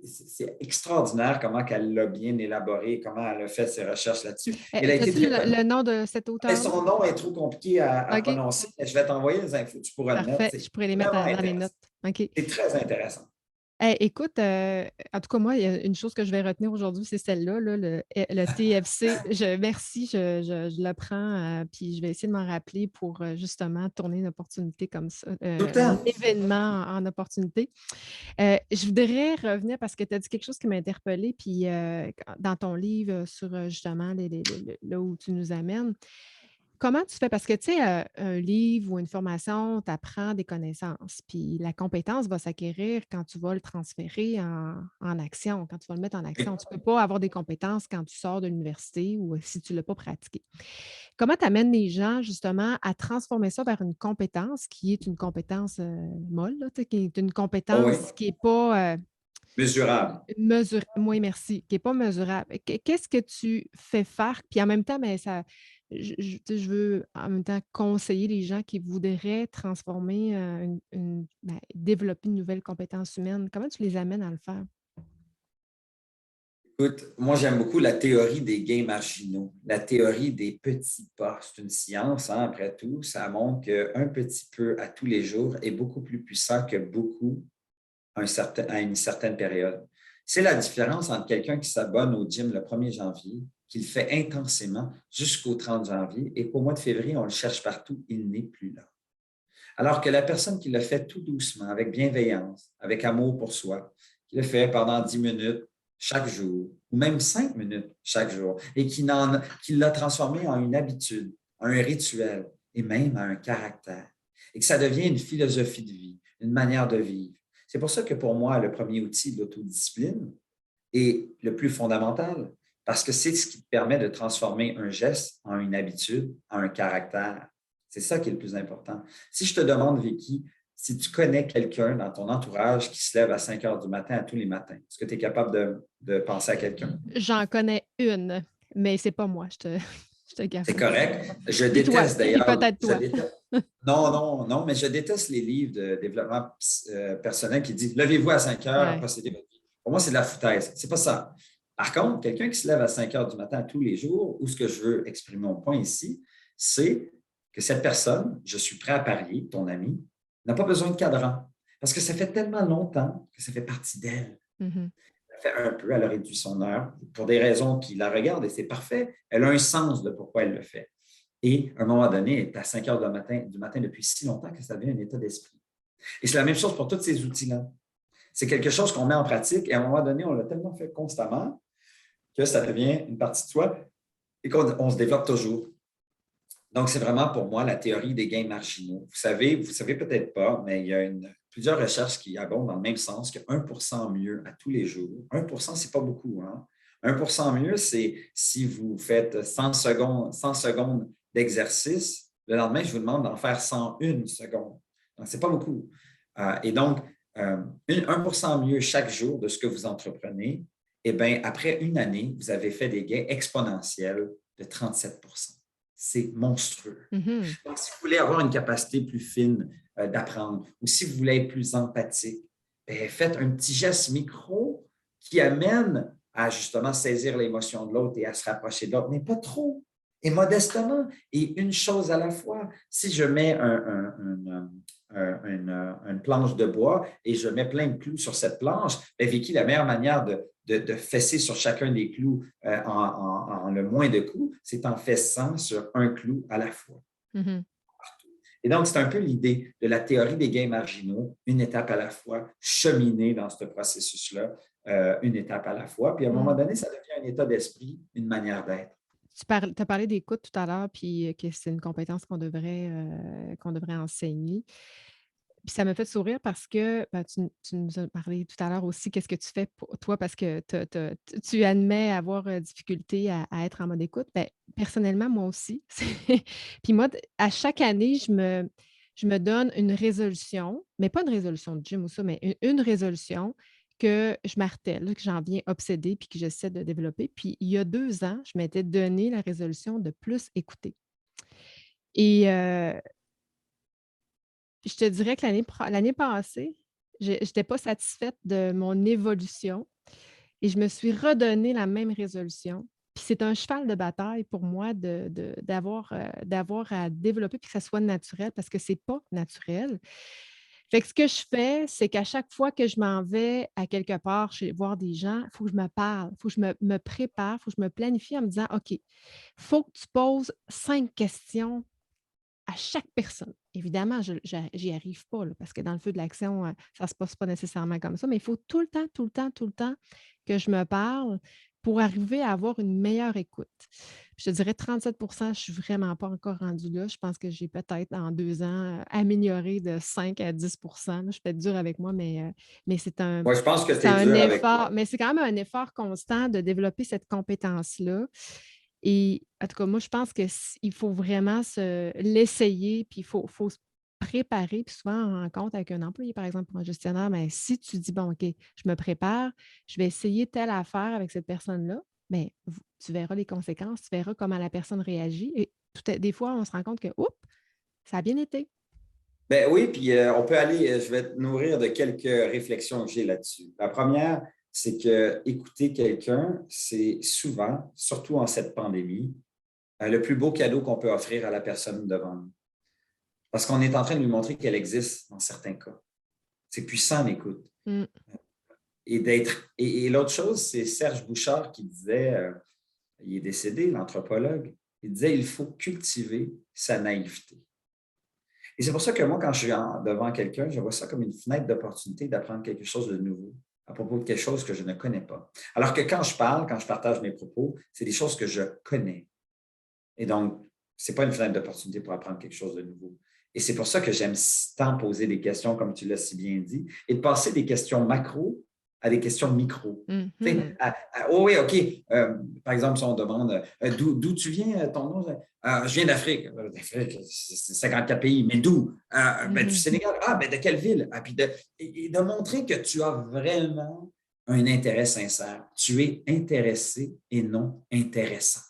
C'est extraordinaire comment elle l'a bien élaboré, comment elle a fait ses recherches là-dessus. Elle a été As-tu très connue. le nom de cet auteur-là? Son nom est trop compliqué à OK, prononcer, mais je vais t'envoyer les infos, tu pourras le mettre. parfait. C'est Je pourrais les mettre vraiment dans les intéressant. notes. OK. C'est très intéressant. Hey, écoute, en tout cas, moi, il y a une chose que je vais retenir aujourd'hui, c'est celle-là, là, le TFC. Merci, je le prends, puis je vais essayer de m'en rappeler pour justement tourner une opportunité comme ça, Tout le un temps. événement en opportunité. Je voudrais revenir parce que tu as dit quelque chose qui m'a interpellée, puis dans ton livre sur justement là où tu nous amènes. Comment tu fais? Parce que, tu sais, un livre ou une formation t'apprend des connaissances, puis la compétence va s'acquérir quand tu vas le transférer en action, quand tu vas le mettre en action. Tu ne peux pas avoir des compétences quand tu sors de l'université ou si tu ne l'as pas pratiqué. Comment tu amènes les gens, justement, à transformer ça vers une compétence qui est une compétence molle, là, tu sais, qui est une Oh oui, compétence qui n'est pas mesurable. oui, merci, qui n'est pas mesurable. Qu'est-ce que tu fais faire? Puis en même temps, mais ça, tu sais, je veux en même temps conseiller les gens qui voudraient transformer, développer une nouvelle compétence humaine. Comment tu les amènes à le faire? Écoute, moi, j'aime beaucoup la théorie des gains marginaux, la théorie des petits pas. C'est une science, hein, après tout. Ça montre qu'un petit peu à tous les jours est beaucoup plus puissant que beaucoup à une certaine période. C'est la différence entre quelqu'un qui s'abonne au gym le 1er janvier, qui le fait intensément jusqu'au 30 janvier, et qu'au mois de février, on le cherche partout, il n'est plus là. Alors que la personne qui le fait tout doucement, avec bienveillance, avec amour pour soi, qui le fait pendant 10 minutes chaque jour, ou même 5 minutes chaque jour, et qui l'a transformé en une habitude, en un rituel, et même en un caractère, et que ça devient une philosophie de vie, une manière de vivre. C'est pour ça que pour moi, le premier outil de l'autodiscipline est le plus fondamental, parce que c'est ce qui te permet de transformer un geste en une habitude, en un caractère. C'est ça qui est le plus important. Si je te demande, Vicky, si tu connais quelqu'un dans ton entourage qui se lève à 5 heures du matin à tous les matins, est-ce que tu es capable de penser à quelqu'un? J'en connais une, mais c'est pas moi, je te C'est garantis. correct. Je Puis toi, déteste puis d'ailleurs, peut-être toi. non, non, non, mais je déteste les livres de développement personnel qui disent levez-vous à 5 heures, Ouais. possédez votre vie. Pour moi, c'est de la foutaise. C'est pas ça. Par contre, quelqu'un qui se lève à 5 heures du matin tous les jours, ou ce que je veux exprimer mon point ici, c'est que cette personne, je suis prêt à parier, ton ami, n'a pas besoin de cadran. Parce que ça fait tellement longtemps que ça fait partie d'elle. Mhm. Elle fait un peu, elle a réduit son heure pour des raisons qui la regardent et c'est parfait. Elle a un sens de pourquoi elle le fait. Et à un moment donné, elle est à 5 heures du matin depuis si longtemps que ça devient un état d'esprit. Et c'est la même chose pour tous ces outils-là. C'est quelque chose qu'on met en pratique et à un moment donné, on l'a tellement fait constamment que ça devient une partie de soi et qu'on se développe toujours. Donc, c'est vraiment pour moi la théorie des gains marginaux. Vous savez peut-être pas, mais il y a plusieurs recherches qui abondent dans le même sens que 1% mieux à tous les jours. 1%, ce n'est pas beaucoup. Hein? 1% mieux, c'est si vous faites 100 secondes d'exercice, le lendemain, je vous demande d'en faire 101 secondes. Donc, ce n'est pas beaucoup. Et donc, 1% mieux chaque jour de ce que vous entreprenez, eh bien, après une année, vous avez fait des gains exponentiels de 37%. C'est monstrueux. Mhm. Donc, si vous voulez avoir une capacité plus fine d'apprendre ou si vous voulez être plus empathique, bien, faites un petit geste micro qui amène à justement saisir l'émotion de l'autre et à se rapprocher de l'autre, mais pas trop, et modestement, et une chose à la fois. Si je mets une planche de bois et je mets plein de clous sur cette planche, bien, Vicky, la meilleure manière de fesser sur chacun des clous en le moins de coups, c'est en fessant sur un clou à la fois. Mhm. Et donc, c'est un peu l'idée de la théorie des gains marginaux, une étape à la fois, cheminer dans ce processus-là, une étape à la fois. Puis à un moment donné, ça devient un état d'esprit, une manière d'être. Tu as parlé d'écoute tout à l'heure, puis que c'est une compétence qu'on devrait enseigner. Puis ça me fait sourire parce que ben, tu nous as parlé tout à l'heure aussi, qu'est-ce que tu fais pour toi parce que tu admets avoir difficulté à être en mode écoute. Ben, personnellement, moi aussi. Puis moi, à chaque année, je me donne une résolution, mais pas une résolution de gym ou ça, mais une résolution que je martèle, que j'en viens obsédée puis que j'essaie de développer. Puis il y a 2 ans, je m'étais donné la résolution de plus écouter. Et je te dirais que l'année passée, je n'étais pas satisfaite de mon évolution et je me suis redonné la même résolution. Puis c'est un cheval de bataille pour moi d'avoir à développer puis que ça soit naturel parce que c'est pas naturel. Fait que ce que je fais, c'est qu'à chaque fois que je m'en vais à quelque part voir des gens, il faut que je me parle, il faut que je me prépare, il faut que je me planifie en me disant: «OK, il faut que tu poses 5 questions à chaque personne. Évidemment, j'y arrive pas là, parce que dans le feu de l'action, ça ne se passe pas nécessairement comme ça, mais il faut tout le temps, tout le temps, tout le temps que je me parle pour arriver à avoir une meilleure écoute. Je te dirais 37, je ne suis vraiment pas encore rendue là. Je pense que j'ai peut-être en 2 ans amélioré de 5 à 10 là. Je suis peut-être dure avec moi, mais Moi, je pense que tu c'est es un dur avec toi. effort, mais c'est quand même un effort constant de développer cette compétence-là. Et en tout cas, moi, je pense que il faut vraiment l'essayer, puis il faut se préparer. Puis souvent, en rencontre avec un employé, par exemple, pour un gestionnaire, mais si tu dis, bon, OK, je me prépare, je vais essayer telle affaire avec cette personne-là, bien, tu verras les conséquences, tu verras comment la personne réagit. Et des fois, on se rend compte que, oups, ça a bien été. Ben oui, puis on peut aller, je vais te nourrir de quelques réflexions que j'ai là-dessus. La première, c'est que écouter quelqu'un, c'est souvent, surtout en cette pandémie, le plus beau cadeau qu'on peut offrir à la personne devant nous. Parce qu'on est en train de lui montrer qu'elle existe dans certains cas. C'est puissant, l'écoute. Mm. Et l'autre chose, c'est Serge Bouchard qui disait, il est décédé, l'anthropologue, il disait il faut cultiver sa naïveté. Et c'est pour ça que moi, quand je suis devant quelqu'un, je vois ça comme une fenêtre d'opportunité d'apprendre quelque chose de nouveau à propos de quelque chose que je ne connais pas. Alors que quand je parle, quand je partage mes propos, c'est des choses que je connais. Et donc, ce n'est pas une fenêtre d'opportunité pour apprendre quelque chose de nouveau. Et c'est pour ça que j'aime tant poser des questions, comme tu l'as si bien dit, et de passer des questions macro à des questions micro. Mhm. Oh oui, OK. Par exemple, si on demande d'où tu viens, ton nom? Je viens d'Afrique. D'Afrique, c'est 54 pays, mais d'où? Du Mhm. Sénégal. Ah, ben, de quelle ville? Puis et de montrer que tu as vraiment un intérêt sincère. Tu es intéressé et non intéressant.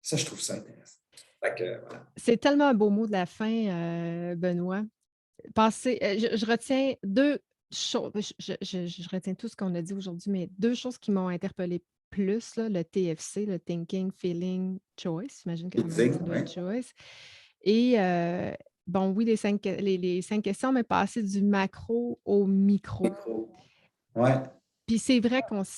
Ça, je trouve ça intéressant. Fait que, voilà. C'est tellement un beau mot de la fin, Benoît. Je retiens 2 choses. Je retiens tout ce qu'on a dit aujourd'hui, mais 2 choses qui m'ont interpellée plus, là, le TFC, le Thinking, Feeling, Choice. J'imagine qu'en anglais, ça doit Oui. être choice. Et bon, oui, les 5 questions, mais passer du macro au micro. Ouais. Puis c'est vrai on se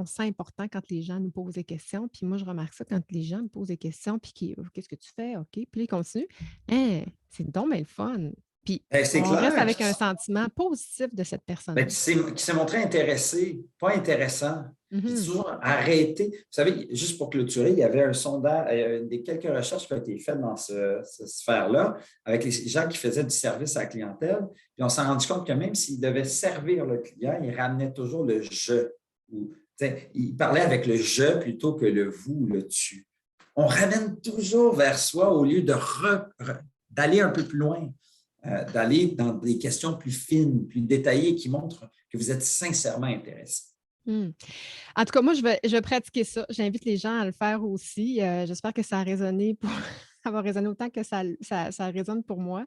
sent important quand les gens nous posent des questions. Puis moi, je remarque ça quand les gens me posent des questions, puis «Qu'est-ce que tu fais? OK». Puis là, ils continuent. Hein, c'est donc bien le fun. Puis Ben, c'est on reste clair. avec un sentiment positif de cette Ben, personne-là. qui s'est montré intéressé, pas intéressant. J'ai Mhm. toujours arrêté. Vous savez, juste pour clôturer, il y avait un sondage, des quelques recherches qui ont été faites dans cette sphère-là avec les gens qui faisaient du service à la clientèle. Puis on s'est rendu compte que même s'ils devaient servir le client, ils ramenaient toujours le je. Ils parlaient avec le je plutôt que le vous ou le tu. On ramène toujours vers soi au lieu d'aller un peu plus loin. D'aller dans des questions plus fines, plus détaillées qui montrent que vous êtes sincèrement intéressé. Hmm. En tout cas, moi, je vais pratiquer ça. J'invite les gens à le faire aussi. J'espère que ça a résonné pour, ça va résonner autant que ça résonne pour moi,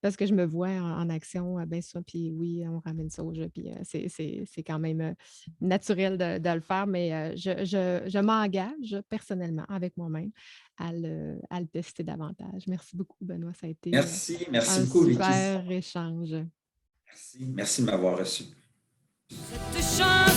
parce que je me vois en action, bien ça, puis oui, on ramène ça au jeu, puis c'est quand même naturel de le faire, mais je m'engage personnellement avec moi-même à le tester davantage. Merci beaucoup, Benoît. Ça a été Merci, merci un beaucoup, Vicky. super échange. Merci, merci de m'avoir reçu. Cette chanson